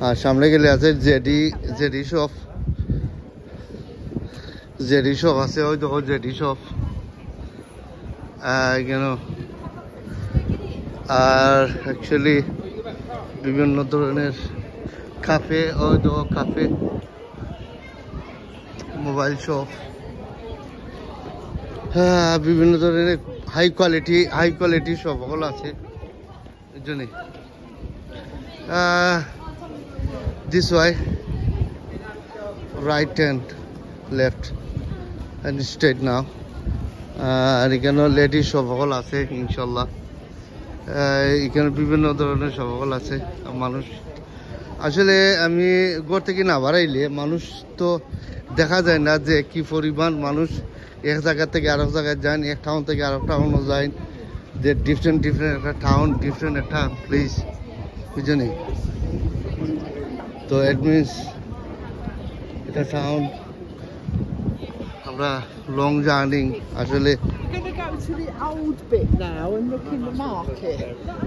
আর সামনে গেলে আছে জেডি শপ আছে, ওই দেখো জেডি শপ কেন। আর অ্যাকচুয়ালি বিভিন্ন ধরনের কাফে, ওই দেখো কাফে, মোবাইল শপ, হ্যাঁ বিভিন্ন ধরনের হাই কোয়ালিটি শপগুলো আছে। এই জন্যে this way, right and left and straight now. আর এখানে লেডিস শপগুল আছে ইনশাল্লাহ। এখানে বিভিন্ন ধরনের শপগুল আছে। মানুষ আসলে আমি ঘর থেকে না বাড়াইলে মানুষ তো দেখা যায় না যে কি পরিমাণ মানুষ এক জায়গা থেকে আরেক জায়গায় যায়, এক টাউন থেকে আরেক টাউনও যায়, যে ডিফারেন্ট একটা টাউন, ডিফারেন্ট একটা প্লেস, বুঝলি? তো ইট মিনস এটা টাউন, আমরা লং জার্নি আসলে। We're going to go to the old bit now and look in the market,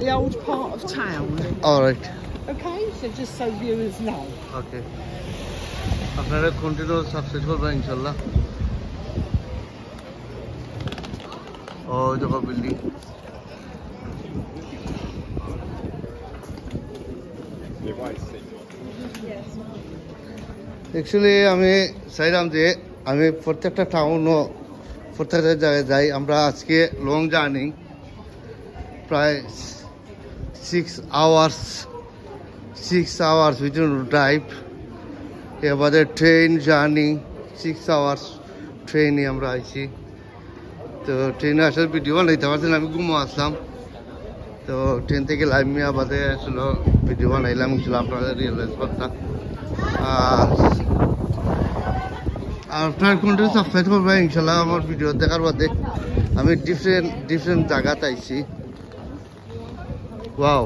the old part of town. Alright, Okay, so just so viewers know. ওকে, আপনারা continue subscribe করবেন ইনশাল্লাহ। ও দেখো building, actually আমি চাইলাম যে আমি প্রত্যেকটা টাউনও প্রত্যেকটা জায়গায় যাই। আমরা আজকে লং জার্নি, প্রায় 6 hours উইথ ড্রাইভ, এবারে ট্রেন জার্নি 6 hours ট্রেনে আমরা আইছি। তো ট্রেনে আসার ভিডিও বানাইতে পারছেন, আমি ঘুমো আসলাম। তো ট্রেন থেকে লাইমিয়া বাদে আসলে ভিডিও বানাইলাম, আপনারা রিয়েলাইজ করতাম। আর আপনার কন্টেন্ট সাবস্ক্রাইব করবেন ইনশাল্লাহ। আমার ভিডিও দেখার বাদে আমি ডিফারেন্ট জায়গাতে আইছি। ওয়াও।